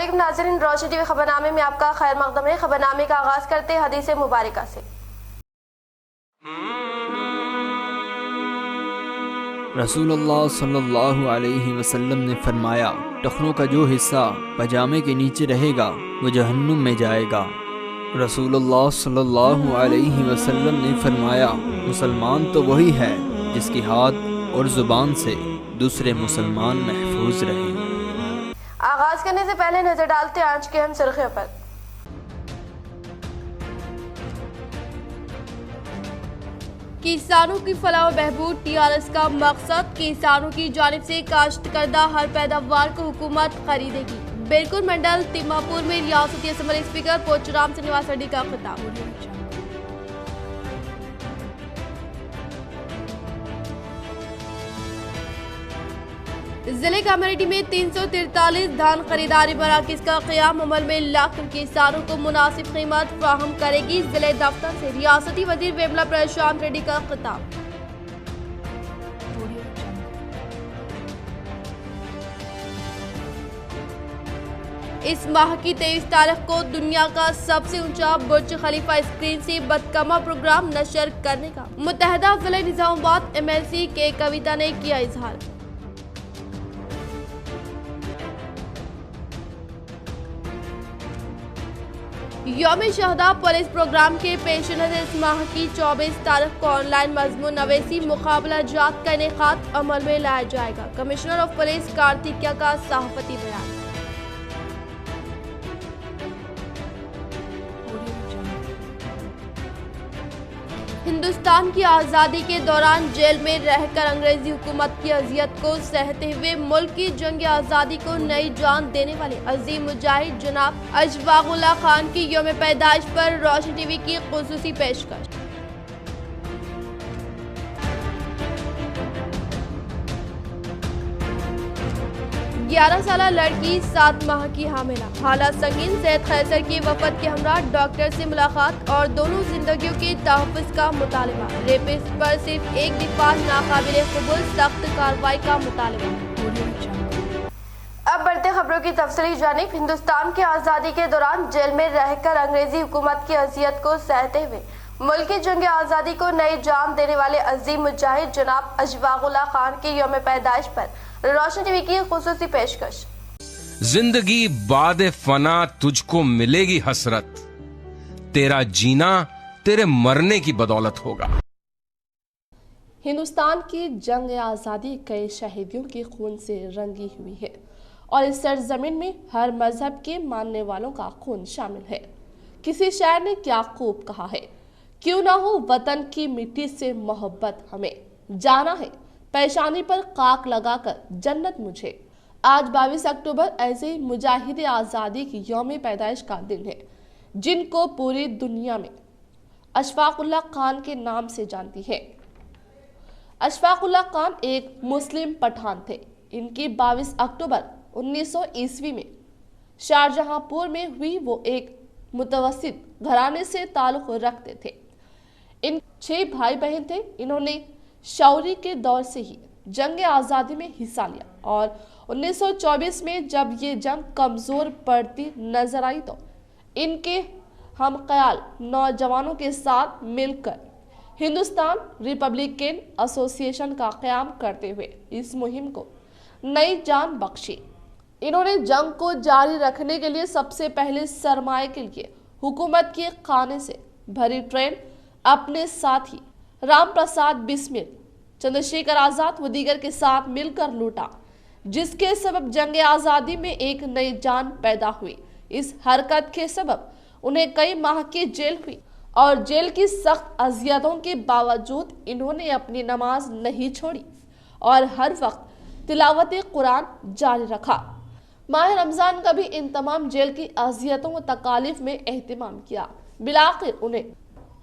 अस्सलामुअलैकुम नाज़रीन, रोशन टीवी खबरनामे में आपका खैर मकदम है। खबरनामे का आगाज करते हैं हदीस मुबारका से। रसूलुल्लाह सल्लल्लाहु अलैहि वसल्लम ने फरमाया, टखनों का जो हिस्सा पजामे के नीचे रहेगा वो जहन्नुम में जाएगा। रसूलुल्लाह सल्लल्लाहु अलैहि वसल्लम ने फरमाया, मुसलमान तो वही है जिसकी हाथ और ज़ुबान से दूसरे मुसलमान महफूज रहे। आगाज करने से पहले नजर डालते हैं आज के अहम सुर्खियों पर। किसानों की फलाह व बहबूद टीआरएस का मकसद। किसानों की जानिब से काश्त करदा हर पैदावार को हुकूमत खरीदेगी। बेरकुर मंडल तिम्मापुर में रियासती असम्बली स्पीकर पोचुराम श्रीनिवास रेड्डी का खिताब। जिले कामारेड्डी में 343 धान खरीदारी मराकज का क़याम अमल में लाकर किसानों को मुनासिब कीमत फराहम करेगी। जिले दफ्तर से रियासती वजीर वेमला प्रशांत रेड्डी का खिताब। इस माह की 23 तारीख को दुनिया का सबसे ऊंचा बुर्ज खलीफा स्क्रीन से बदकमा प्रोग्राम नशर करने का मुत्तहदा जिले निजामाबाद MLC के कविता ने किया इजहार। यौम शहदा पुलिस प्रोग्राम के पेश नज़र इस माह की 24 तारीख को ऑनलाइन मजमून नवेसी मुकाबला जात का इनेकाद अमल में लाया जाएगा। कमिश्नर ऑफ पुलिस कार्तिकिया का सहाफती बयान। हिंदुस्तान की आज़ादी के दौरान जेल में रहकर अंग्रेजी हुकूमत की अजियत को सहते हुए मुल्क की जंग आज़ादी को नई जान देने वाले अजीम मुजाहिद जनाब अशफाकुल्लाह खान की यौम पैदाइश पर रोशन टीवी की खुसूसी पेशकश। 11 साला लड़की 7 माह की हामिला, हालात संगीन। सेहत खैसर की वफद के हमरा डॉक्टर से मुलाकात और दोनों जिंदगियों के तहफ़्फ़ुज़ का मुतालबा। रेपिस्ट पर सिर्फ एक दिफा नाकाबिल कबूल, सख्त कार्रवाई का मुतालबा। अब बढ़ते खबरों की तफसीली जानिब। हिंदुस्तान की आज़ादी के दौरान जेल में रहकर अंग्रेजी हुकूमत की अजियत को सहते हुए मुल्क की जंग आज़ादी को नई जान देने वाले अजीम मुजाहिद जनाब अशफाकुल्लाह खान की यौम पैदाइश पर रोशन टीवी की खुसूसी पेशकश। जिंदगी बाद फना तुझको मिलेगी हसरत, तेरा जीना तेरे मरने की बदौलत होगा। हिंदुस्तान की जंग आज़ादी कई शहीदियों के खून से रंगी हुई है और इस सरजमीन में हर मजहब के मानने वालों का खून शामिल है। किसी शायर ने क्या खूब कहा है, क्यों ना हो वतन की मिट्टी से मोहब्बत हमें, जाना है पेशानी पर खाक लगाकर जन्नत मुझे। आज 22 अक्टूबर ऐसे ही मुजाहिद आज़ादी की यौम पैदाइश का दिन है, जिनको पूरी दुनिया में अशफाकुल्लाह खान के नाम से जानती है। अशफाकुल्लाह खान एक मुस्लिम पठान थे। इनकी 22 अक्टूबर 1900 ईस्वी में शाहजहांपुर में हुई। वो एक मुतवस्सित घराने से ताल्लुक़ रखते थे। इन 6 भाई बहन थे। इन्होंने शौरी के दौर से ही जंग आज़ादी में हिस्सा लिया और 1924 में जब ये जंग कमज़ोर पड़ती नजर आई तो इनके हम ख्याल नौजवानों के साथ मिलकर हिंदुस्तान रिपब्लिकन एसोसिएशन का क़याम करते हुए इस मुहिम को नई जान बख्शी। इन्होंने जंग को जारी रखने के लिए सबसे पहले सरमाए के लिए हुकूमत के खाने से भरी ट्रेन अपने साथी राम प्रसाद बिस्मिल, चंद्रशेखर आजाद व दीगर के साथ मिलकर लूटा, जिसके सबब जंग आज़ादी में एक नई जान पैदा हुई। इस हरकत के सबब उन्हें कई माह की जेल हुई और जेल की सख्त अजियतों के बावजूद इन्होंने अपनी नमाज नहीं छोड़ी और हर वक्त तिलावत कुरान जारी रखा। माह रमजान का भी इन तमाम जेल की अजियतों व तकालीफ में एहतमाम किया। बिलाखिर उन्हें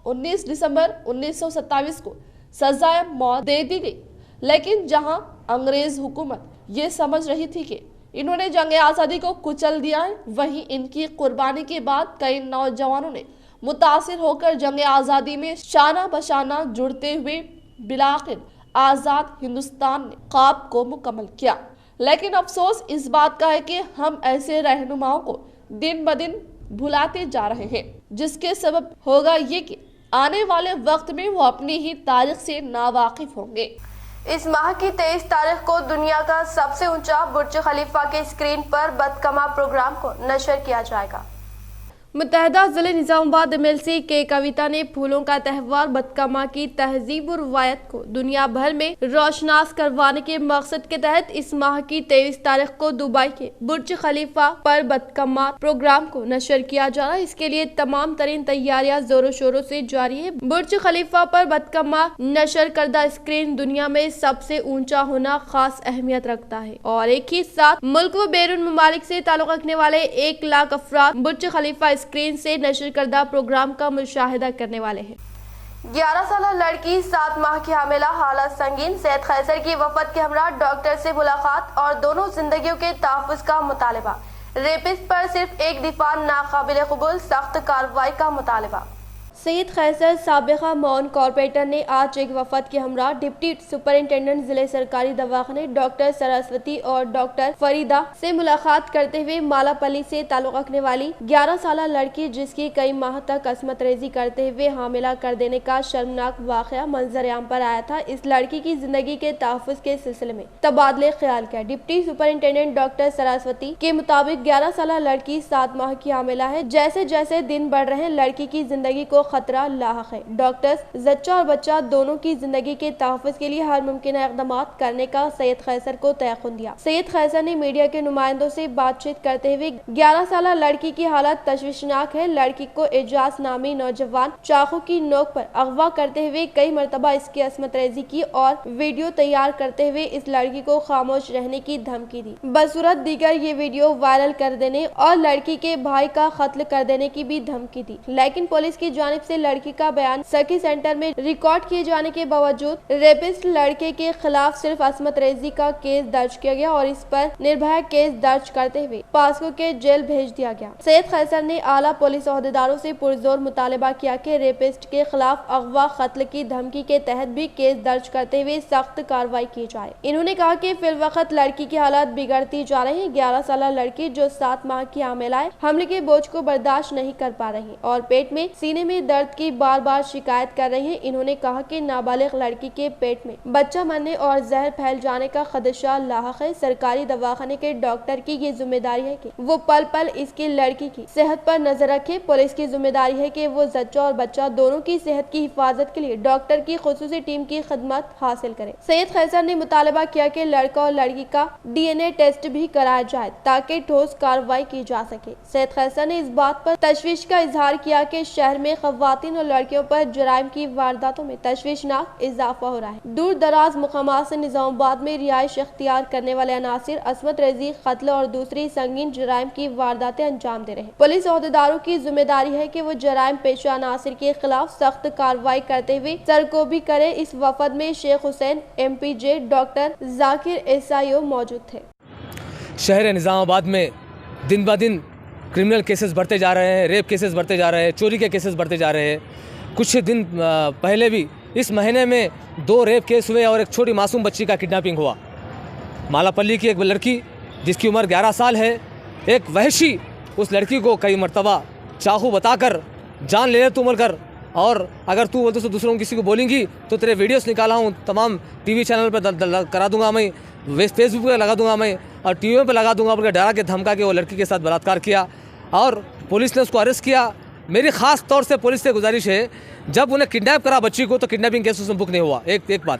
19 दिसंबर 1927 को सजाए मौत दे दी गई। लेकिन जहां अंग्रेज हुकूमत ये समझ रही थी कि इन्होंने जंग आज़ादी को कुचल दिया है, वहीं इनकी कुर्बानी के बाद कई नौजवानों ने मुतासिर होकर जंग आज़ादी में शाना बशाना जुड़ते हुए बिलाखिर आज़ाद हिंदुस्तान ने ख्वाब को मुकम्मल किया। लेकिन अफसोस इस बात का है कि हम ऐसे रहनुमाओं को दिन ब दिन भुलाते जा रहे हैं, जिसके सबब होगा ये कि आने वाले वक्त में वो अपनी ही तारीख से नावाकिफ होंगे। इस माह की 23 तारीख को दुनिया का सबसे ऊंचा बुर्ज खलीफा के स्क्रीन पर बदकमा प्रोग्राम को नशर किया जाएगा। मुत्तहदा ज़िले निज़ामाबाद एमएलसी के कविता ने फूलों का त्यौहार बदकमा की तहजीब और रवायत को दुनिया भर में रोशनास करवाने के मकसद के तहत इस माह की 23 तारीख को दुबई के बुर्ज खलीफा पर बदकमा प्रोग्राम को नशर किया जा रहा है। इसके लिए तमाम तरीन तैयारियां जोरों शोरों से जारी है। बुर्ज खलीफा पर बदकमा नशर करदा स्क्रीन दुनिया में सबसे ऊंचा होना खास अहमियत रखता है और एक ही साथ मुल्क व बैरून ममालिक से ताल्लुक रखने वाले 1 लाख अफराद बुर्ज खलीफा स्क्रीन से नशर करदा प्रोग्राम का मुशाहिदा करने वाले हैं। 11 साल लड़की 7 माह की हामिला, हालत संगीन, सैयद खैसर की वफात के हमरा डॉक्टर से मुलाकात और दोनों जिंदगियों के तहफ़्फ़ुज़ का मुतालबा। रेपिस्ट पर सिर्फ एक दिफा नाकाबिल कबूल, सख्त कार्रवाई का मुतालबा। सैयद खैसर साबिका मौन कॉर्पोरेटर ने आज एक वफद के हमरा डिप्टी सुपरिंटेंडेंट जिले सरकारी दवाखाने डॉक्टर सरस्वती और डॉक्टर फरीदा से मुलाकात करते हुए मालापल्ली से ताल्लुक रखने वाली 11 साल लड़की, जिसकी कई माह तक अस्मत रेजी करते हुए हामिला कर देने का शर्मनाक वाक़या मंजर-ए-आम पर आया था। इस लड़की की जिंदगी के तहफ़्फ़ुज़ के सिलसिले में तबादले ख्याल किया। डिप्टी सुपरिंटेंडेंट डॉक्टर सरस्वती के मुताबिक 11 साल लड़की 7 माह की हामिला है। जैसे जैसे दिन बढ़ रहे हैं, लड़की की जिंदगी को खतरा लाहक है। डॉक्टर्स जच्चा और बच्चा दोनों की जिंदगी के तहफ़्फ़ुज़ के लिए हर मुमकिन इक़दाम करने का सैयद खैसर को तयक़ुन दिया। सैयद खैसर ने मीडिया के नुमाइंदों से बातचीत करते हुए 11 साल लड़की की हालत तशवीशनाक है। लड़की को एजाज नामी नौजवान चाकू की नोक पर अगवा करते हुए कई मरतबा इसकी अस्मत रेजी की और वीडियो तैयार करते हुए इस लड़की को खामोश रहने की धमकी दी। बसूरत दीगर ये वीडियो वायरल कर देने और लड़की के भाई का कत्ल कर देने की भी धमकी दी। लेकिन पुलिस की जानिब से लड़की का बयान सखी सेंटर में रिकॉर्ड किए जाने के बावजूद रेपिस्ट लड़के के खिलाफ सिर्फ अस्मत रेजी का केस दर्ज किया गया और इस पर निर्भया केस दर्ज करते हुए पास्को के जेल भेज दिया गया। सैयद खैसर ने आला पुलिस ओहदेदारों से पुरजोर मुतालबा किया कि रेपिस्ट के खिलाफ अगवा कत्ल की धमकी के तहत भी केस दर्ज करते हुए सख्त कार्रवाई की जाए। इन्होंने कहा कि फिलवक्त लड़की की हालत बिगड़ती जा रही है। 11 साल लड़की जो 7 माह की हामिला है, हमले के बोझ को बर्दाश्त नहीं कर पा रही और पेट में सीने में दर्द की बार बार शिकायत कर रही है। इन्होंने कहा कि नाबालिग लड़की के पेट में बच्चा मरने और जहर फैल जाने का खदशा लाहक है। सरकारी दवाखाने के डॉक्टर की ये जिम्मेदारी है कि वो पल पल इसकी लड़की की सेहत पर नजर रखे। पुलिस की जिम्मेदारी है कि वो जच्चा और बच्चा दोनों की सेहत की हिफाजत के लिए डॉक्टर की खुसूसी टीम की खिदमत हासिल करे। सैयद खैसर ने मुतालबा किया कि लड़का और लड़की का DNA टेस्ट भी कराया जाए ताकि ठोस कार्रवाई की जा सके। सैयद खैसर ने इस बात पर तशवीश का इजहार किया कि शहर में खवातीन और लड़कियों पर जराइम की वारदातों में तशवीशनाक इजाफा हो रहा है। दूर दराज मुकामात से निजामाबाद में रिहाइश इख्तियार करने वाले अनासिर अस्मत रेजी, कत्ल और दूसरी संगीन जराइम की वारदातें अंजाम दे रहे हैं। पुलिस ओहदेदारों की जिम्मेदारी है कि वो जराइम पेशा अनासिर के खिलाफ सख्त कार्रवाई करते हुए सरगोबी करे। इस वफद में Sheikh Hussain MPJ, doctor Zakir SIO मौजूद थे। शहर निजामाबाद में दिन ब दिन क्रिमिनल केसेस बढ़ते जा रहे हैं, रेप केसेस बढ़ते जा रहे हैं, चोरी के केसेस बढ़ते जा रहे हैं। कुछ दिन पहले भी इस महीने में 2 रेप केस हुए और एक छोटी मासूम बच्ची का किडनैपिंग हुआ। मालापल्ली की एक लड़की जिसकी उम्र 11 साल है, एक वहशी उस लड़की को कई मरतबा चाकू बताकर जान ले तू मर कर, और अगर तू बोलते तो दूसरों किसी को बोलेंगी तो तेरे वीडियोस निकाला हूँ, तमाम TV चैनल पर करा दूंगा मैं, फेसबुक पर लगा दूंगा मैं और टीवी पर लगा दूंगा, उनके डरा के धमका के वो लड़की के साथ बलात्कार किया और पुलिस ने उसको अरेस्ट किया। मेरी ख़ास तौर से पुलिस से गुजारिश है, जब उन्हें किडनैप करा बच्ची को तो किडनैपिंग केस उसमें बुक नहीं हुआ। एक बात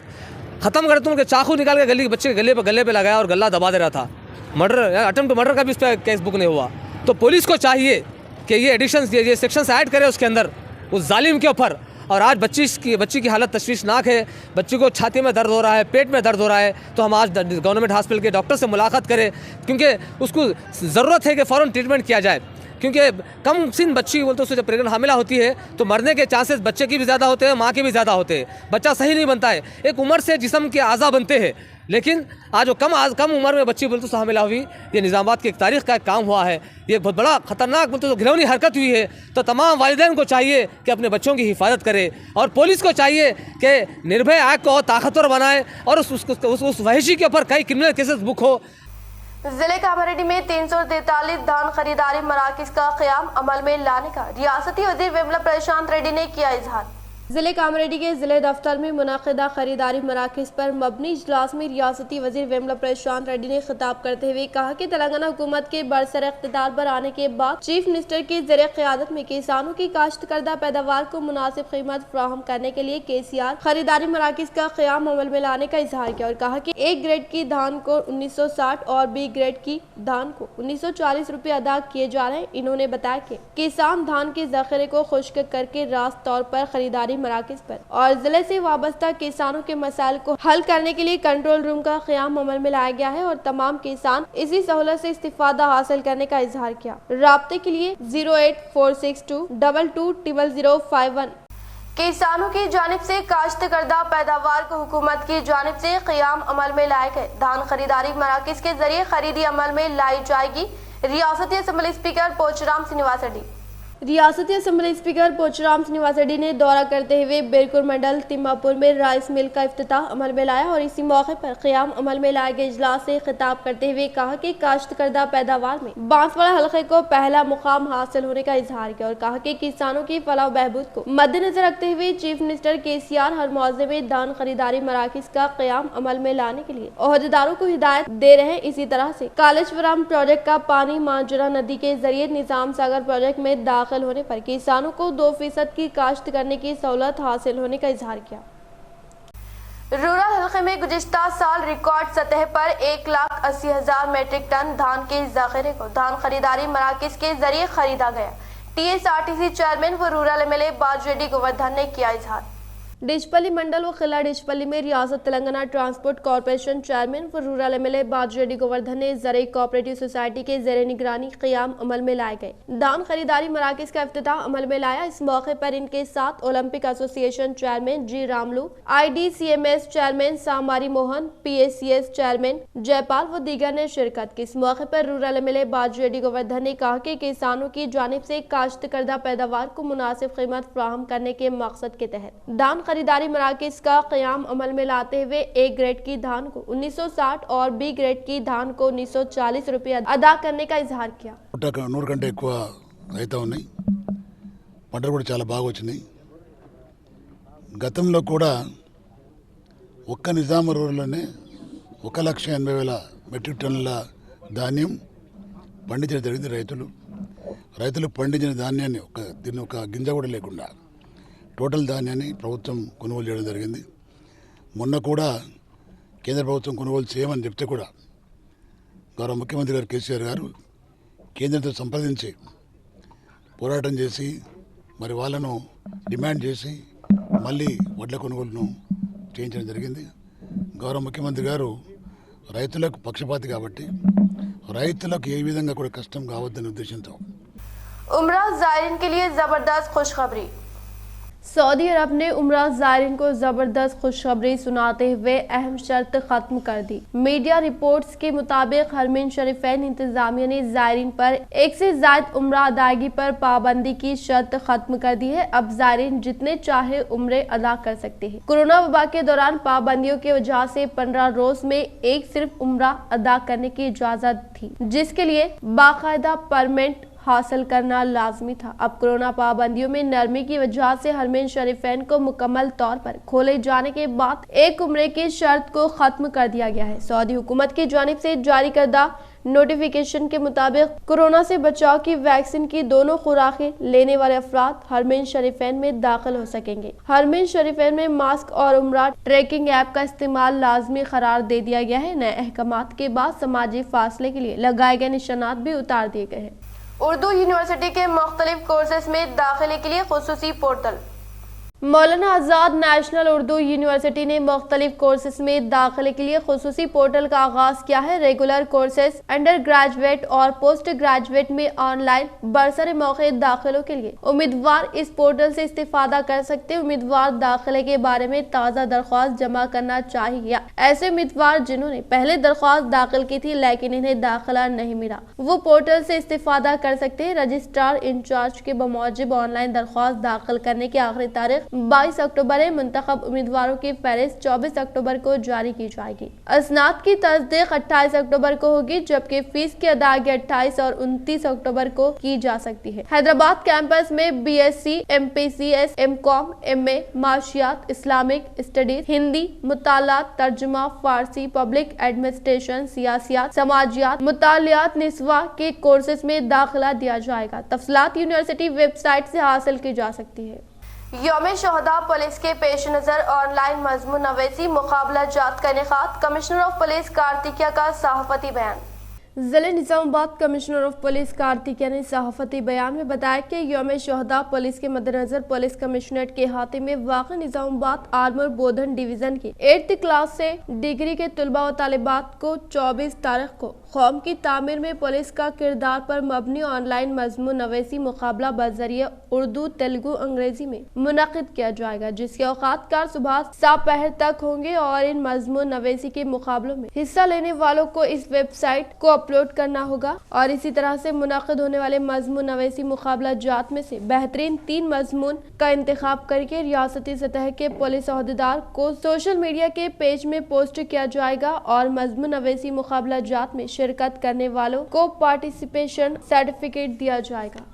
ख़त्म कर, तुम चाकू निकाल के गली बच्चे के गले पे लगाया और गला दबा दे रहा था। मर्डर, अटेम्प्ट टू मर्डर का भी उस पर केस बुक नहीं हुआ। तो पुलिस को चाहिए कि ये एडिशंस, ये सेक्शंस ऐड करे उसके अंदर उस जालिम के ऊपर। और आज बच्ची की हालत तशवीशनाक है, बच्ची को छाती में दर्द हो रहा है, पेट में दर्द हो रहा है। तो हम आज गवर्नमेंट हॉस्पिटल के डॉक्टर से मुलाकात करें, क्योंकि उसको ज़रूरत है कि फ़ौरन ट्रीटमेंट किया जाए। क्योंकि कम सिन बच्ची बोलते उससे जब प्रेगनेंट हामिला होती है तो मरने के चांसेस बच्चे की भी ज़्यादा होते हैं, माँ के भी ज़्यादा होते हैं। बच्चा सही नहीं बनता है, एक उम्र से जिस्म के आज़ा बनते हैं, लेकिन आज वो कम उम्र में बच्ची बोलते हामिला हुई। ये निज़ामाबाद की एक तारीख़ का एक काम हुआ है, ये बहुत बड़ा ख़तरनाक बोलते तो घिनौनी हरकत हुई है। तो तमाम वालिदैन को चाहिए कि अपने बच्चों की हिफाजत करे और पुलिस को चाहिए कि निर्भय एक्ट को ताकतवर बनाए और उस वहशी के ऊपर कई क्रिमिनल केसेस बुक हो। जिले कामारेड्डी में 343 धान खरीदारी मराकज का क़याम अमल में लाने का रियासती वज़ीर वेमुला प्रशांत रेड्डी ने किया इजहार। जिले कामारेड्डी के जिले दफ्तर में मुनाकिदा खरीदारी मराकज पर मबनी इजलास में रियासती वज़ीर वेमुला प्रशांत रेड्डी ने खिताब करते हुए कहा कि तेलंगाना हुकूमत के बरसर इख्तिदार पर आने के बाद चीफ मिनिस्टर की ज़रिए क़यादत में किसानों की काश्त करदा पैदावार को मुनासिब कीमत फराहम करने के लिए KCR खरीदारी मराकज का क़याम अमल में लाने का इजहार किया और कहा कि A ग्रेड की धान को 1960 और B ग्रेड की धान को 1940 रुपये अदा किए जा रहे हैं। इन्होंने बताया कि किसान धान के जखीरे को खुश्क करके रास्त तौर पर खरीदारी मराकज पर और जिले से वाबस्ता किसानों के मसाइल को हल करने के लिए कंट्रोल रूम का क़याम अमल में लाया गया है और तमाम किसान इसी सहूलत से इस्तिफादा हासिल करने का इजहार किया। राब्ते के लिए 08462220051। किसानों की जानिब से काश्त करदा पैदावार को हुकूमत की जानिब से क़याम अमल में लाए गए धान खरीदारी मराकज के जरिए खरीदी अमल में लाई जाएगी। रियासती असम्बली स्पीकर पोचराम श्रीनिवास रेड्डी रियासती असम्बली स्पीकर पोचराम श्रीनिवास रेड्डी ने दौरा करते हुए बिरकुर मंडल तिम्मापुर में राइस मिल का इफ्तिताह अमल में लाया और इसी मौके पर क़याम अमल में लाए गए इजलास से खिताब करते हुए कहा कि काश्त करदा पैदावार में बांसवाड़ा हल्के को पहला मुकाम हासिल होने का इजहार किया और कहा कि किसानों की फलाह बहबूद को मद्देनजर रखते हुए चीफ मिनिस्टर KCR हर मौजे में धान खरीदारी मराकज का क़याम अमल में लाने के लिए ओहदेदारों को हिदायत दे रहे हैं। इसी तरह से कालेश्वरम प्रोजेक्ट का पानी मांजुरा नदी के जरिए निजाम सागर प्रोजेक्ट में दाखिल होने पर किसानों को 2% की काश्त करने की सहूलत हासिल होने का इजहार किया। रूरल हल्के में गुज़िश्ता साल रिकॉर्ड सतह पर 1,80,000 मेट्रिक टन धान के जखीरे को धान खरीदारी मराकज के जरिए खरीदा गया। TSRTC चेयरमैन व रूरल MLA बाजू रेड्डी गोवर्धन ने किया इजहार। डिचपल्ली मंडल व किला डिचपल्ली में रियासत तेलंगाना ट्रांसपोर्ट कॉरपोरेशन चेयरमैन व रूरल MLA बाजू रेड्डी गोवर्धन ने ज़रई कोऑपरेटिव सोसाइटी के ज़ेरे निगरानी क़याम अमल में लाए गए धान खरीदारी मराकज का इफ्तिताह अमल में लाया। इस मौके पर इनके साथ Olympic association chairman G Ramulu, IDCMS chairman Samari Mohan, PACS chairman Jaipal व दीगर ने शिरकत की। इस मौके पर रूरल MLA बाजू रेड्डी गोवर्धन ने कहा कि किसानों की जानिब से काश्त करदा पैदावार को मुनासिब कीमत फराहम करने के मकसद के तहत धान खरीदारी मराकज का क़याम अमल में लाते हुए A ग्रेड की धान को 1960 और B ग्रेड की धान को 1940 रुपये अदा करने का इजहार किया। 100 కంటే ఎక్కువ రైతా ఉన్నాయి, పంటలు కూడా చాలా బాగా వచ్చినాయి। గతంలో కూడా ఒక్క నిజాం రూరల్లోనే 1,80,000 మెట్రిక్ టన్నుల ధాన్యం పండించడం జరిగింది। రైతులు పండించిన ధాన్యాన్ని దీన్ని ఒక గింజ కూడా లేకుండా టోటల్ ధాన్యాన్ని ప్రభుత్వం కొనుగోలు చేయడం జరిగింది। మొన్న కూడా కేంద్ర ప్రభుత్వం కొనుగోలు చేయమని చెప్తే కూడా గౌరవ ముఖ్యమంత్రి గారు KCR గారు కేంద్రంతో సంప్రదించి పోరాటం చేసి మరి వాళ్ళను డిమాండ్ చేసి మళ్ళీ వడ్ల కొనుగోలును చేయించడం జరిగింది। గౌరవ ముఖ్యమంత్రి గారు రైతులకు పక్షపాతి కాబట్టి రైతులకు ఏ విధంగా కూడా కష్టం కావద్దనే ఉద్దేశంతో उमरा ज़ायरीन के लिए ज़बरदस्त खुशखबरी। सऊदी अरब ने उमरा ज़ायरीन को ज़बरदस्त खुशखबरी सुनाते हुए अहम शर्त ख़त्म कर दी। मीडिया रिपोर्ट्स के मुताबिक हरमैन शरीफैन इंतज़ामिया ने ज़ायरीन पर एक से ज़ायद उम्रा अदायगी पर पाबंदी की शर्त ख़त्म कर दी है। अब ज़ायरीन जितने चाहे उम्रे अदा कर सकते हैं। कोरोना वबा के दौरान पाबंदियों की वजह से 15 रोज में एक सिर्फ उम्रा अदा करने की इजाज़त थी, जिसके लिए बाकायदा परमिट हासिल करना लाजमी था। अब कोरोना पाबंदियों में नरमी की वजह से हरमैन शरीफैन को मुकम्मल तौर पर खोले जाने के बाद एक उम्रे की शर्त को खत्म कर दिया गया है। सऊदी हुकूमत की जानिब से जारी करदा नोटिफिकेशन के मुताबिक कोरोना से बचाव की वैक्सीन की दोनों खुराकें लेने वाले अफराद हरमैन शरीफैन में दाखिल हो सकेंगे। हरमैन शरीफैन में मास्क और उम्रा ट्रैकिंग ऐप का इस्तेमाल लाजमी करार दे दिया गया है। नए अहकामात के बाद समाजी फासले के लिए लगाए गए निशानात भी उतार दिए गए हैं। उर्दू यूनिवर्सिटी के मुख्तलिफ कोर्सेज में दाखिले के लिए खुसूसी पोर्टल। मौलाना आज़ाद नेशनल उर्दू यूनिवर्सिटी ने मुख्तलिफ कोर्सेज में दाखिले के लिए खुसूसी पोर्टल का आगाज किया है। रेगुलर कोर्सेज, अंडर ग्रेजुएट और पोस्ट ग्रेजुएट में ऑनलाइन बरसर मौके दाखिलों के लिए उम्मीदवार इस पोर्टल से इस्तेफादा कर सकते हैं। उम्मीदवार दाखिले के बारे में ताज़ा दरख्वास्त जमा करना चाहिए। ऐसे उम्मीदवार जिन्होंने पहले दरख्वास्त दाखिल की थी लेकिन इन्हें दाखिला नहीं मिला, वो पोर्टल से इस्तेफादा कर सकते हैं। रजिस्ट्रार इंचार्ज के बमौजिब ऑनलाइन दरख्वास्त दाखिल करने की आखिरी तारीख 22 अक्टूबर है। मुंतखब उम्मीदवारों की फहरिस्त 24 अक्टूबर को जारी की जाएगी। असनाद की तस्दीक 28 अक्टूबर को होगी, जबकि फीस की अदायगी 28 और 29 अक्टूबर को की जा सकती है। हैदराबाद कैंपस में BSc, MPCS, MCom, MA, माशियात, इस्लामिक स्टडीज, हिंदी, मुतालात, तर्जुमा, फारसी, पब्लिक एडमिनिस्ट्रेशन, सियासियात, समाजियात, मुतालियात, निस्वा के कोर्सेज में दाखिला दिया जाएगा। तफसीलात यूनिवर्सिटी वेबसाइट से हासिल की जा सकती है। यौम शोहदा पुलिस के पेश नजर ऑनलाइन मजमून नवेसी मुकाबला जात का इनेकाद। कमिश्नर ऑफ पुलिस कार्तिकिया का सहाफती बयान। जिले निजामाबाद कमिश्नर ऑफ पुलिस कार्तिकिया ने सहाफती बयान में बताया कि यौम शोहदा पुलिस के मद्देनजर पुलिस कमिश्नरेट के अहाते में वाक़ निजामाबाद आर्मर बोधन डिवीजन की 8th क्लास से डिग्री के तलबा व तालिबात को 24 तारीख को कौम की तामीर में पुलिस का किरदार पर मबनी ऑनलाइन मजमून नवेसी मुकाबला बजरिए उर्दू, तेलुगु, अंग्रेजी में मुनक़िद किया जाएगा, जिसके औकात कार सुबह 7 पहर तक होंगे और इन मजमून नवेसी के मुकाबलों में हिस्सा लेने वालों को इस वेबसाइट को अपलोड करना होगा और इसी तरह से मुनक़िद होने वाले मजमून नवेसी मुकाबला जात में से बेहतरीन 3 मजमून का इंतखाब करके रियासती सतह के पुलिस अहदेदार को सोशल मीडिया के पेज में पोस्ट किया जाएगा और मजमून नवेसी मुकाबला जात में शिरकत करने वालों को पार्टिसिपेशन सर्टिफिकेट दिया जाएगा।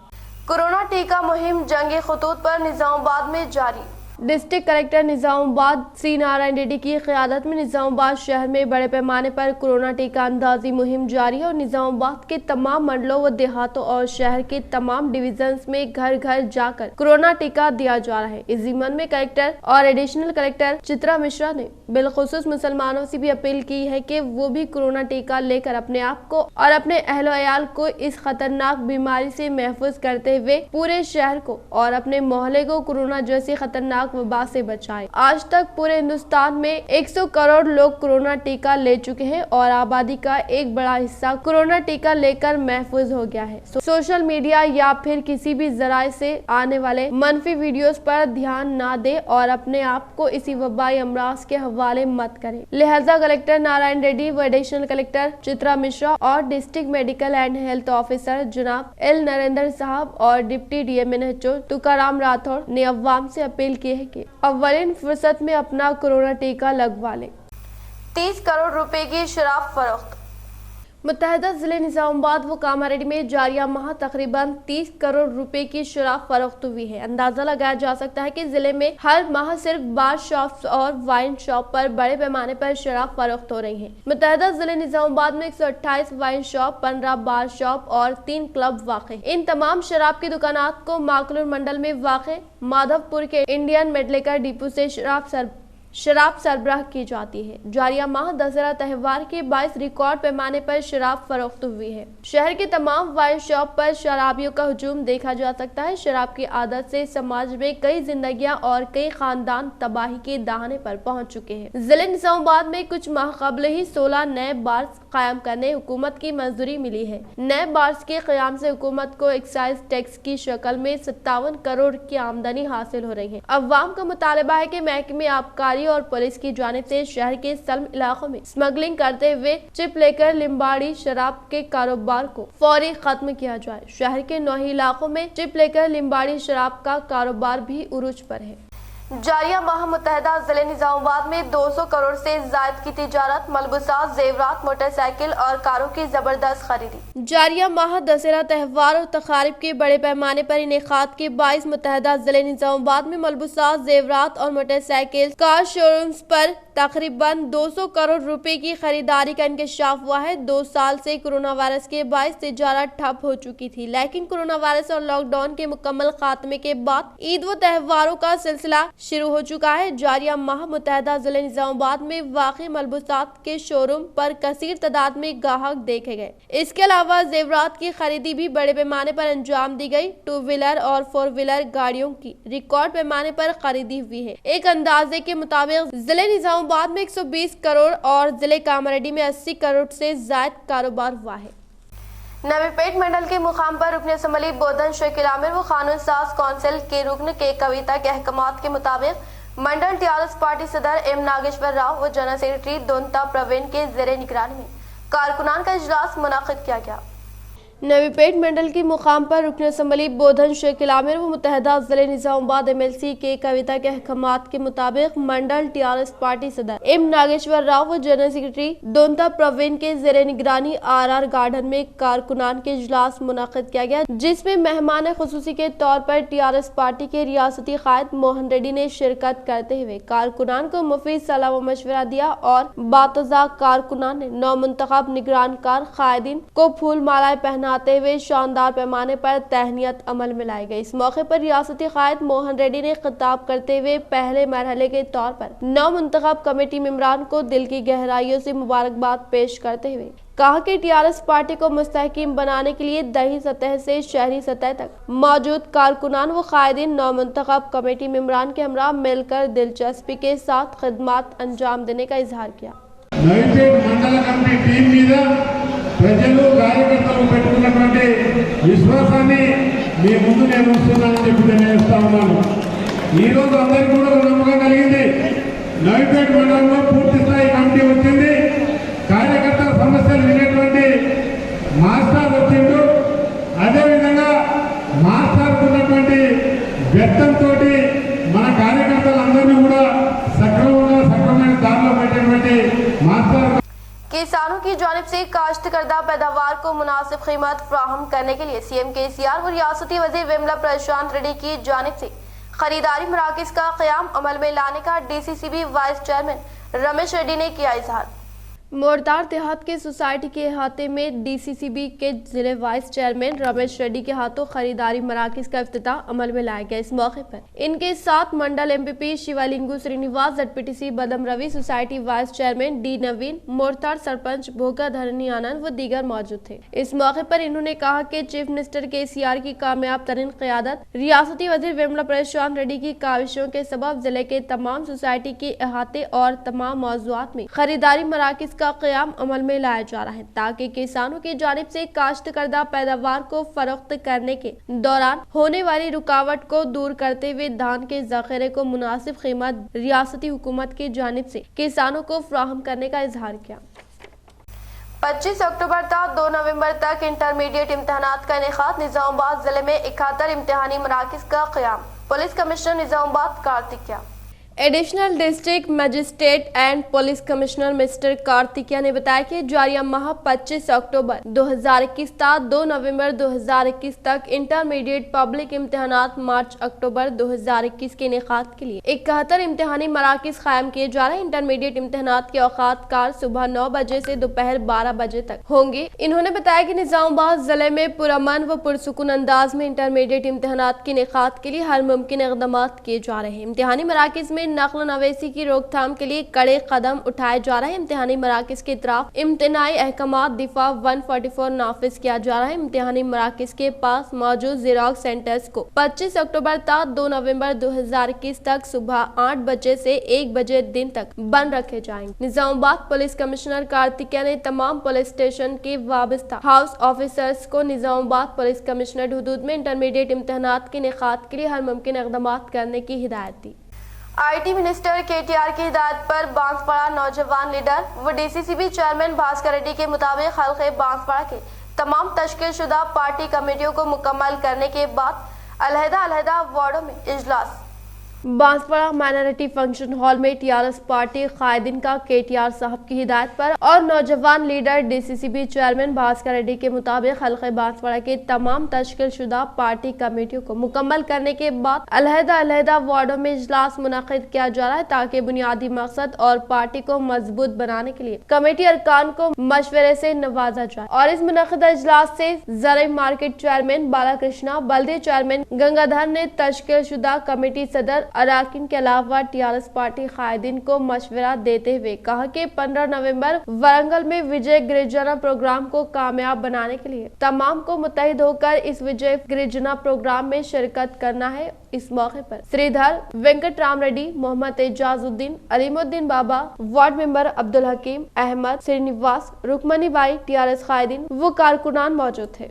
कोरोना टीका मुहिम जंगी खतूत पर निजामाबाद में जारी। डिस्ट्रिक्ट कलेक्टर निजामाबाद सी नारायण रेड्डी की क़यादत में निजामाबाद शहर में बड़े पैमाने पर कोरोना टीका अंदाजी मुहिम जारी है और निजामाबाद के तमाम मंडलों व देहातों और शहर के तमाम डिवीजन्स में घर घर जाकर कोरोना टीका दिया जा रहा है। इस ज़िम्मन में कलेक्टर और एडिशनल कलेक्टर चित्रा मिश्रा ने बिलखुसूस मुसलमानों से भी अपील की है कि वो भी कोरोना टीका लेकर अपने आप को और अपने अहलो अयाल को इस खतरनाक बीमारी से महफूज करते हुए पूरे शहर को और अपने मोहल्ले को कोरोना जैसी खतरनाक वबा से बचाएं। आज तक पूरे हिंदुस्तान में 100 करोड़ लोग कोरोना टीका ले चुके हैं और आबादी का एक बड़ा हिस्सा कोरोना टीका लेकर महफूज हो गया है। सोशल मीडिया या फिर किसी भी जराये से आने वाले मनफी वीडियोस पर ध्यान ना दे और अपने आप को इसी वबाई अमराज के हवाले मत करें। लिहाजा कलेक्टर नारायण रेड्डी व एडिशनल कलेक्टर चित्रा मिश्रा और district medical and health officer जनाब एल नरेंद्र साहब और डिप्टी DMNHO तुकाराम राठौड़ ने अवाम से अपील की है कि अव्वलिन फुर्सत में अपना कोरोना टीका लगवा लें। 30 करोड़ रुपए की शराब फरोख्त। मुत्तहदा जिले निजामाबाद व कामारेड्डी में जारिया माह तकरीबन 30 करोड़ रुपए की शराब फरोख्त हुई है। अंदाजा लगाया जा सकता है कि जिले में हर माह सिर्फ बार शॉप्स और वाइन शॉप पर बड़े पैमाने पर शराब फरोख्त हो रही है। मुत्तहदा जिले निजामाबाद में 128 वाइन शॉप, 15 बार शॉप और 3 क्लब वाक़े। इन तमाम शराब की दुकानात को माकलूर मंडल में वाक़े माधवपुर के इंडियन मेडलेकर डिपो से शराब सरबराह की जाती है। जारिया माह दशहरा त्यौहार के 22 रिकॉर्ड पैमाने पर शराब फरोख्त हुई है। शहर के तमाम वाइन शॉप पर शराबियों का हुजूम देखा जा सकता है। शराब की आदत से समाज में कई जिंदगियां और कई खानदान तबाही के दाहने पर पहुंच चुके हैं। जिले निजामाबाद में कुछ माह कबल ही 16 नए बार्स कायम करने हुकूमत की मंजूरी मिली है। नए बार्स के क़याम से हुकूमत को एक्साइज टैक्स की शक्ल में 57 करोड़ की आमदनी हासिल हो रही है। अवाम का मुतालबा है कि महकमे आबकारी और पुलिस की जानिब से शहर के सल्म इलाकों में स्मगलिंग करते हुए चिप लेकर लिम्बाड़ी शराब के कारोबार को फौरी खत्म किया जाए। शहर के 9 इलाकों में चिप लेकर लिम्बाड़ी शराब का कारोबार भी उरूज पर है। जारिया माह मुत्तहदा जिले निजामाबाद में 200 करोड़ से जायद की तिजारत, मलबूसात, जेवरात, मोटरसाइकिल और कारों की जबरदस्त खरीदी। जारिया माह दशहरा त्यौहार और तकारीब के बड़े पैमाने पर इनेकाद के 22 मुत्तहदा जिले निजामाबाद में मलबूसात, जेवरात और मोटरसाइकिल कार शोरूम्स पर तकरीबन 200 करोड़ रुपए की खरीदारी का इंकशाफ हुआ है। 2 साल से कोरोना वायरस के बायस तिजारत ठप हो चुकी थी, लेकिन कोरोना वायरस और लॉकडाउन के मुकम्मल खात्मे के बाद ईद व त्योहारों का सिलसिला शुरू हो चुका है। जारिया माह मुत्तहदा जिले निजामाबाद में वाक़ई मलबूसात के शोरूम पर कसीर तादाद में गाहक देखे गए। इसके अलावा जेवरात की खरीदी भी बड़े पैमाने पर अंजाम दी गई। 2 व्हीलर और 4 व्हीलर गाड़ियों की रिकॉर्ड पैमाने पर खरीदी हुई है। एक अंदाजे के मुताबिक जिले निजामाबाद में 120 करोड़ और जिले कामारेड्डी में 80 करोड़ से ज्यादा कारोबार हुआ है। नवीपेट मंडल के मुकाम पर रुकन असम्बली बोधन शकील आमिर व कानून साज कौंसिल के रुकन के कविता के अहकामात के मुताबिक मंडल टीआरएस पार्टी सदर एम नागेश्वर राव व जनरल सेक्रेटरी दोनता प्रवीण के ज़ेरे निगरानी में कारकुनान का इजलास मुनाकिद किया गया। नवीपेट मंडल की मुकाम पर रुकन असम्बली बोधन शेख आमिर व मुतहदा जिले निजामाबाद MLC के कविता के अहकामात के मुताबिक मंडल TRS पार्टी सदर एम नागेश्वर राव व जनरल सेक्रेटरी दोनता प्रवीण के जेर निगरानी RR गार्डन में कारकुनान के इजलास मुनाकिद किया गया, जिसमें मेहमान खुसूसी के तौर पर TRS पार्टी के रियासती कायद मोहन रेड्डी ने शिरकत करते हुए कारकुनान को मुफीद सलाह व मशवरा दिया और बातजा कारकुनान ने नौ मुंतखब निगरानकार कायदीन को फूल मालाएं पहनाते हुए शानदार पैमाने पर तहनीत अमल में लाई गई। इस मौके पर रियासती कायद मोहन रेड्डी ने खिताब करते हुए पहले मरहले के तौर पर नौ मुंतखब कमेटी मेंबरान को दिल की गहराइयों से मुबारकबाद पेश करते हुए कहा कि TRS पार्टी को मुस्तहकीम बनाने के लिए दही सतह से शहरी सतह तक मौजूद कारकुनान व कायदीन नौ मुंतखब कमेटी मेंबरान के हमरा मिलकर दिलचस्पी के साथ खिदमत अंजाम देने का इजहार किया। నవిపేట్ మండల కమిటీ టీం మీద ప్రజలు కార్యకర్తలు పెట్టుకున్నటువంటి విశ్వాసాన్ని మీ ముందు నేను ఉంచుతున్నానని చెప్పి తెలియజేస్తా ఉన్నాను। ఈరోజు అందరికీ కూడా ఒక నమ్మకం కలిగింది। నవిపేట్ మండలంలో పూర్తి స్థాయి కమిటీ వచ్చింది, కార్యకర్తల సమస్యలు వినేటువంటి మాస్టర్ వచ్చిండు, అదేవిధంగా మాస్టర్కు ఉన్నటువంటి వ్యక్తంతో మన కార్యకర్తలందరినీ కూడా సక్రమైన దారిలో పెట్టినటువంటి మాస్టర్ किसानों की जानिब से काश्त करदा पैदावार को मुनासिब कीमत फ्राहम करने के लिए CM KCR व रियासती वजीर विमला प्रशांत रेड्डी की जानिब से खरीदारी मराकज का क़याम अमल में लाने का DCCB vice chairman Ramesh Reddy ने किया इजहार। मोरतार देहात के सोसाइटी के अहाते में DCCB के जिले वाइस चेयरमैन रमेश रेड्डी के हाथों खरीदारी मराकज का इफ्तिताह अमल में लाया गया। इस मौके पर इनके साथ mandal MPP Shivalingu Srinivas, ZPTC Badam Ravi, society vice chairman D Naveen, Mortar sarpanch Bhoga Dharani आनंद व दीगर मौजूद थे। इस मौके पर इन्होंने कहा कि चीफ मिनिस्टर KCR की कामयाब तरीन क़यादत, रियासती वजीर विमला प्रशांत रेड्डी की काविशों के सबब जिले के तमाम सोसाइटी के अहाते और तमाम मौज़ूआत में खरीदारी मराकज का क़याम अमल में लाया जा रहा है, ताकि किसानों की जानिब से काश्त करदा पैदावार को फरोख्त करने के दौरान होने वाली रुकावट को दूर करते हुए धान के ज़ख़ीरे को मुनासिब कीमत रियासती हुकूमत की जानिब से किसानों को फ्राहम करने का इजहार किया। 25 अक्टूबर तक 2 नवंबर तक इंटरमीडिएट इम्तहानात का इनेकाद। निजामाबाद जिले में 71 इम्तिहानी मराकज का क़याम। Police commissioner Nizamabad Karthikeya. Additional district magistrate and police commissioner mister Karthikeya ने बताया कि जारिया माह 25 अक्टूबर 2021 से 2 नवंबर 2021 तक इंटरमीडिएट पब्लिक इम्तिहानात मार्च अक्टूबर 2021 के इनेकाद के लिए 71 इम्तिहानी मराकज कायम किए जा रहे हैं। इंटरमीडिएट इम्तिहानात के औकात कार सुबह 9 बजे से दोपहर 12 बजे तक होंगे। इन्होंने बताया कि निजामाबाद जिले में पुरअमन व पुरसुकून अंदाज में इंटरमीडिएट इम्तिहानात के इनेकाद के लिए हर मुमकिन इक़दाम किए जा रहे हैं। इम्तिहानी मराकज में नक़्ल नवेसी की रोकथाम के लिए कड़े कदम उठाए जा रहे हैं। इम्तिहानी मराकज के तरफ इम्तनाई अहकामात दिफा 144 नाफिज किया जा रहा है। इम्तिहानी मराकज के पास मौजूद ज़ेरॉक्स सेंटर्स को 25 अक्टूबर तक 2 नवंबर 2021 तक सुबह 8 बजे से 1 बजे दिन तक बंद रखे जाएंगे। निजामाबाद पुलिस कमिश्नर कार्तिकिया ने तमाम पुलिस स्टेशन के वाबस्ता हाउस ऑफिसर्स को निजामाबाद पुलिस कमिश्नर हुदूद में इंटरमीडिएट इम्तिहानात के इनेकाद के लिए हर मुमकिन इक़दाम करने की हिदायत दी। IT मिनिस्टर KTR की हिदायत पर बांसवाड़ा नौजवान लीडर व DCCB चेयरमैन भास्कर रेड्डी के मुताबिक हल्के बांसवाड़ा के तमाम तश्कीलशुदा पार्टी कमेटियों को मुकम्मल करने के बाद अलहदा वार्डों में इजलास। बांसवाड़ा माइनॉरिटी फंक्शन हॉल में TRS पार्टी कायदीन का KTR साहब की हिदायत पर और नौजवान leader DCCB chairman Bhaskar Reddy के मुताबिक हल्के बांसवाड़ा के तमाम तश्कीलशुदा पार्टी कमेटियों को मुकम्मल करने के बाद अलहदा वार्डों में इजलास मुनाकिद किया जा रहा है, ताकि बुनियादी मकसद और पार्टी को मजबूत बनाने के लिए कमेटी अरकान को मशवरे से नवाजा जाए। और इस मुनाकिदा इजलास से ज़राई मार्केट चेयरमैन बालाकृष्णा, बल्दिया चेयरमैन गंगाधर ने तश्कीलशुदा कमेटी सदर अराकीन के अलावा TRS पार्टी कायदीन को मशवरा देते हुए कहा कि 15 नवंबर वरंगल में विजय गिरिजना प्रोग्राम को कामयाब बनाने के लिए तमाम को मुत्तहिद होकर इस विजय गिरिजना प्रोग्राम में शिरकत करना है। इस मौके पर Sridhar Venkat Ram Reddy, Mohammed Ejazuddin, Alimuddin Baba, ward member Abdul Hakeem, Ahmed, Srinivas, Rukmini Bai, TRS कायदीन वो कारकुनान मौजूद थे।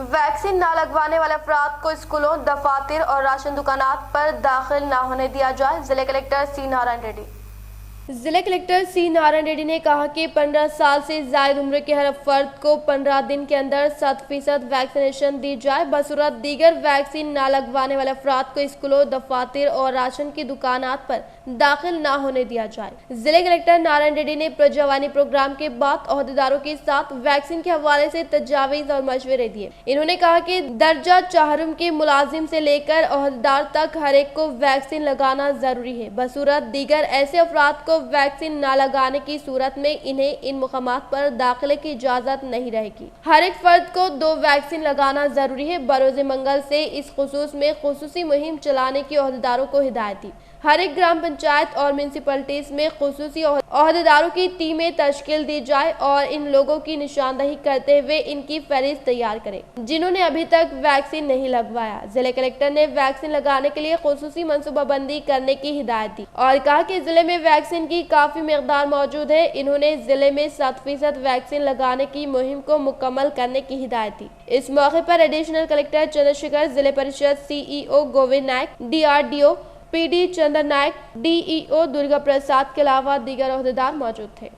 वैक्सीन न लगवाने वाले अफराद को स्कूलों, दफातर और राशन दुकानात पर दाखिल न होने दिया जाए। जिले कलेक्टर C नारायण रेड्डी। जिला कलेक्टर सी नारायण रेड्डी ने कहा कि 15 साल से जायद उम्र के हर फर्द को 15 दिन के अंदर 100% वैक्सीनेशन दी जाए, बसूरत दीगर वैक्सीन न लगवाने वाले अफराद को स्कूलों, दफातर और राशन की दुकानात पर दाखिल न होने दिया जाए। जिला कलेक्टर नारायण रेड्डी ने प्रजावानी प्रोग्राम के बाद ओहदेदारों के साथ वैक्सीन के हवाले से तजावीज और मशवरे दिए। इन्होंने कहा कि दर्जा चाहरुम के मुलाजिम से लेकर ओहदेदार तक हर एक को वैक्सीन लगाना जरूरी है। बसूरत दीगर ऐसे अफराद को वैक्सीन न लगाने की सूरत में इन्हें इन मुकामात पर दाखिले की इजाजत नहीं रहेगी। हर एक फर्द को 2 वैक्सीन लगाना जरूरी है। बरोज़े मंगल से इस खुसूस में खुसूसी मुहिम चलाने की ओहदेदारों को हिदायत दी। हर एक ग्राम पंचायत और म्यूनसिपलिटीज में खुसूसी ओहदेदारों की टीमें तश्कील दी जाए और इन लोगों की निशानदही करते हुए इनकी फहरिस्त तैयार करें जिन्होंने अभी तक वैक्सीन नहीं लगवाया। जिले कलेक्टर ने वैक्सीन लगाने के लिए खुसूसी मनसूबाबंदी करने की हिदायत दी और कहा कि जिले में वैक्सीन की काफी मिकदार मौजूद है। इन्होंने जिले में 100% वैक्सीन लगाने की मुहिम को मुकम्मल करने की हिदायत दी। इस मौके पर एडिशनल कलेक्टर चंद्रशेखर, जिले परिषद CEO गोविंद नायक, DRDO PD चंद्र नायक, DEO दुर्गा प्रसाद के अलावा दीगर ओहदेदार मौजूद थे।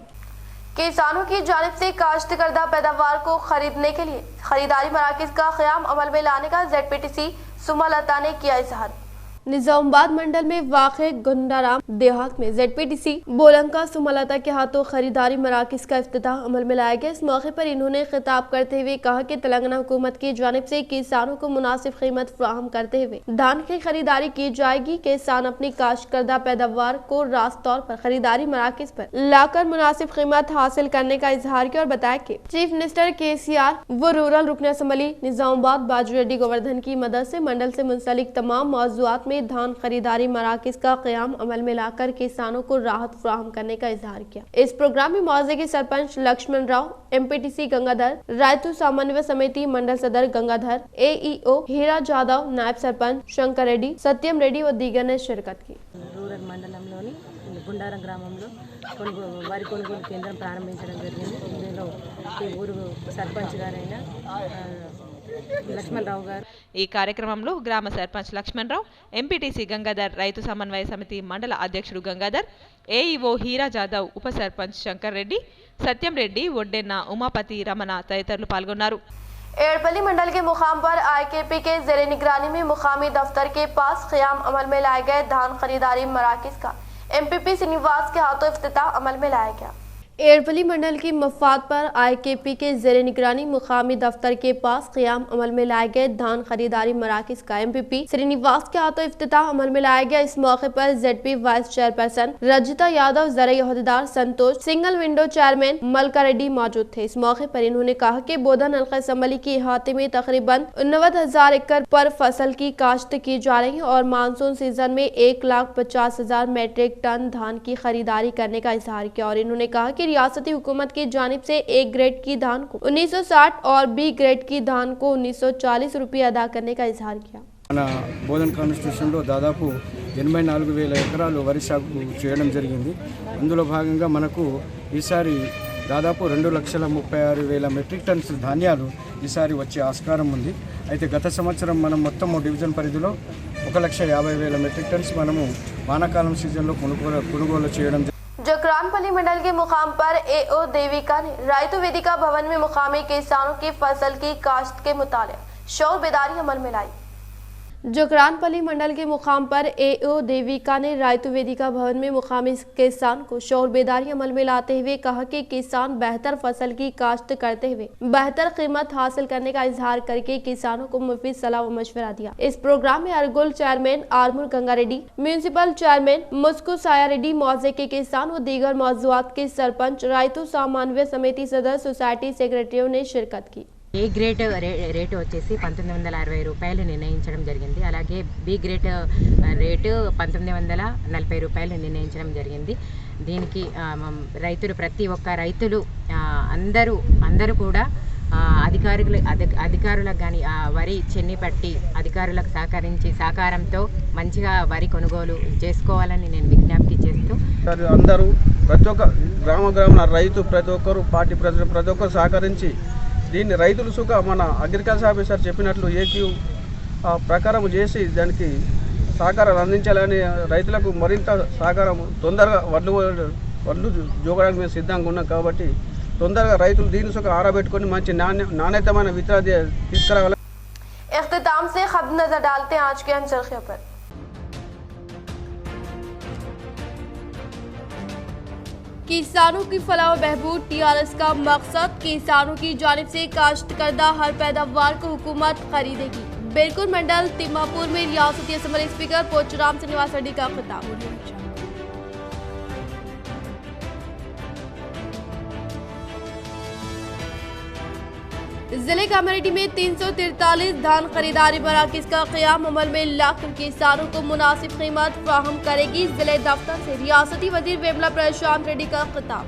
किसानों की जानिब से काश्त करदा पैदावार को खरीदने के लिए खरीदारी मराकज का क़याम अमल में लाने का ZPTC सुमलता ने किया इजहार। निजामाबाद मंडल में वाक़े गुंडाराम देहात में ZPTC बोलंका सुमलता के हाथों खरीदारी मराकज का इफ्तिताह अमल में लाया गया। इस मौके पर इन्होंने खिताब करते हुए कहा कि तेलंगाना हुकूमत की जानिब से किसानों को मुनासिब कीमत फराहम करते हुए धान की खरीदारी की जाएगी। किसान अपनी काश्त करदा पैदावार को रास्त तौर पर खरीदारी मराकज पर लाकर मुनासिब कीमत हासिल करने का इजहार किया और बताया कि चीफ मिनिस्टर KCR व रूरल रुकन असम्बली निजामाबाद बाजू रेड्डी गोवर्धन की मदद से मंडल से मुंसलिक तमाम मौज़ूआत में धान खरीदारी मराकज का क़याम अमल में लाकर किसानों को राहत फराहम करने का इजहार किया। इस प्रोग्राम में मौजे के सरपंच लक्ष्मण राव, MPTC गंगाधर, रायतू समन्वय समिति मंडल सदर गंगाधर, AEO हीरा जादव, नायब सरपंच शंकर रेड्डी, सत्यम रेड्डी व दीगर ने शिरकत की। రూరల్ మండలంలోని గుండారం గ్రామంలో వరి కొనుగోలు కేంద్రం ప్రారంభించడం జరిగింది। ఇందులో ఈ ఊరు సర్పంచ్ గారైన లక్ష్మణరావు గారు ఈ కార్యక్రమంలో గ్రామ సర్పంచ్ లక్ష్మణరావు, MPTC గంగాధర్, రైతు సమన్వయ సమితి మండల అధ్యక్షుడు గంగాధర్, AEO హీరా జాదవ్, ఉప సర్పంచ్ శంకర్ రెడ్డి, సత్యం రెడ్డి, ఒడ్డెన్న ఉమాపతి, రమణ తదితరులు పాల్గొన్నారు। एड़पल्ली मंडल के मुकाम पर IKP के ज़ेरे निगरानी में मुकामी दफ्तर के पास क़याम अमल में लाए गए धान खरीदारी मराकज का MPP श्रीनिवास के हाथों इफ्तिताह अमल में लाया गया। एड़पल्ली मंडल की मफाद पर IKP के ज़ेरे निगरानी मुकामी दफ्तर के पास क़याम अमल में लाए गए धान खरीदारी मराकज का MPP श्रीनिवास के हाथों इफ्तिताह अमल में लाया गया। इस मौके पर ZP vice chairperson Rajitha Yadav, ज़राई अहदेदार Santosh, single window chairman Malka Reddy मौजूद थे। इस मौके पर इन्होंने कहा कि बोधन हल्का असम्बली के अहाते में तकरीबन 89,000 एकड़ पर फसल की काश्त की जा रही है और मानसून सीजन में 1,50,000 मेट्रिक टन धान की खरीदारी करने का इजहार किया और इन्होंने कहा कि रियासती हुकूमत की जानिब से A ग्रेड की धान को 1960 और B ग्रेड की धान को 1940 रुपये अदा करने का इजहार किया। మన బోధన్ కాన్స్టిట్యూషన్లో దాదాపు 84,000 ఎకరాలు వరి సాగు చేయడం జరిగింది। అందులో భాగంగా మనకు ఈసారి దాదాపు 2,36,000 మెట్రిక్ టన్స్ ధాన్యాలు ఈసారి వచ్చే ఆస్కారం ఉంది। అయితే గత సంవత్సరం మనం మొత్తం డివిజన్ పరిధిలో 1,50,000 మెట్రిక్ టన్స్ మనము వానాకాలం సీజన్లో కొనుగోలు చేయడం। जकरानपल्ली मंडल के मुकाम पर AO देविका ने रायतू वेदिका भवन में मुकामी किसानों की फसल की काश्त के मुतालिक शौर बेदारी अमल में लाई। जकरानपल्ली मंडल के मुकाम पर AO देविका ने रायतू वेदिका भवन में मुकामी किसान को शौर बेदारी अमल में लाते हुए कहा कि किसान बेहतर फसल की काश्त करते हुए बेहतर कीमत हासिल करने का इजहार करके किसानों को मुफीद सलाह व मशवरा दिया। इस प्रोग्राम में Argul chairman Armoor Ganga Reddy, municipal chairman Musku Saya Reddy, मौजे के किसान व दीगर मौजूआत के सरपंच, रायतू समन्वय समिति सदस्य, सोसाइटी सेक्रेटरियों ने शिरकत की। A గ్రేడ్ రేటు వచ్చేసి 1960 రూపాయలు నిర్ణయించడం జరిగింది। అలాగే B గ్రేడ్ రేటు 1940 రూపాయలు నిర్ణయించడం జరిగింది। దీనికి రైతులు ప్రతి ఒక్క రైతులు అందరూ కూడా అధికారులకు కానీ వరి చెన్ని పట్టి అధికారులకు సహకారంతో మంచిగా వరి కొనుగోలు చేసుకోవాలని నేను విజ్ఞప్తి చేస్తూ అందరూ ప్రతి ఒక్క గ్రామ రైతు ప్రతి ఒక్కరు పార్టీ ప్రజలు ప్రతి ఒక్కరు సహకరించి దీన్ని రైతులు సుఖ మన అగ్రికల్చర్ ఆఫీసర్ చెప్పినట్లు ఏక్యూ ప్రకారం చేసి దానికి సహకారం అందించాలని రైతులకు మరింత సహకారం తొందరగా వడ్లు జోగడానికి మేము సిద్ధంగా ఉన్నాం కాబట్టి తొందరగా రైతులు దీని సుఖ ఆరబెట్టుకొని మంచి నాణ్యతమైన విత్తనాలు తీసుకురావాలి. इख्तिताम से खबर नजर डालते हैं आज के अहम सुर्खियों पर। किसानों की फलाह व बहबूद टीआरएस का मकसद। किसानों की जानिब से काश्तकर्दा हर पैदावार को हुकूमत खरीदेगी। बिरकुल मंडल तिमापुर में रियासती असम्बली स्पीकर पोचुराम श्रीनिवास रेड्डी का खिताब। जिले कामारेड्डी में 343 धान खरीदारी मराकज का क़याम अमल में लाकर किसानों को मुनासिब कीमत फराहम करेगी। जिले दफ्तर से रियासती वजीर वेमला प्रशांत रेड्डी का खिताब।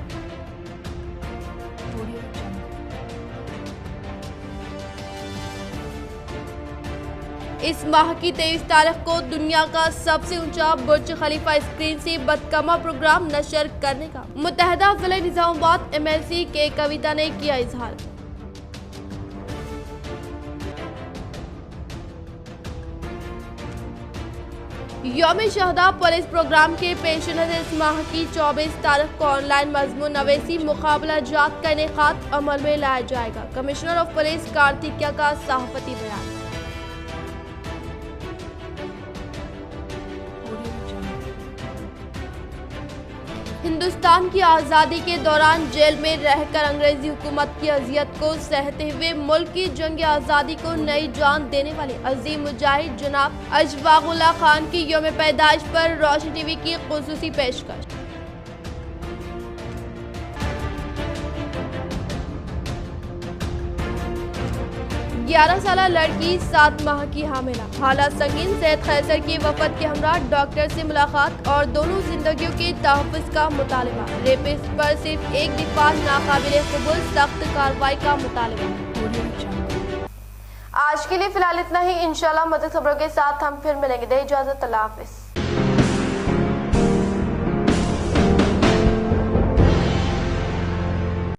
इस माह की 23 तारीख को दुनिया का सबसे ऊंचा बुर्ज खलीफा स्क्रीन से बदकमा प्रोग्राम नशर करने का मुत्तहदा जिले निजामाबाद MLC के कविता ने किया इजहार। यौम शहदा पुलिस प्रोग्राम के पेश नज़र इस माह की 24 तारीख को ऑनलाइन मजमून नवेसी मुकाबला जात का इनेकाद अमल में लाया जाएगा। कमिश्नर ऑफ पुलिस कार्तिकिया का सहाफती बयान। हिंदुस्तान की आज़ादी के दौरान जेल में रहकर अंग्रेजी हुकूमत की अजियत को सहते हुए मुल्क की जंग आज़ादी को नई जान देने वाले अजीम मुजाहिद जनाब अशफाकुल्लाह खान की यौम पैदाइश पर रोशन टीवी की खुसूसी पेशकश। ग्यारह साला लड़की 7 माह की हामिला, हालात संगीन। सेहत खैसर की वफद के हमरा डॉक्टर से मुलाकात और दोनों जिंदगियों के तहफ़्फ़ुज़ का मुतालबा। रेपिस्ट पर सिर्फ एक दिफा नाकाबिले कबूल, सख्त कार्रवाई का मुतालबा। आज के लिए फिलहाल इतना ही। इंशाल्लाह मज़ीद खबरों के साथ हम फिर मिलेंगे। दे इजाज़त, अल्लाह हाफ़िज़।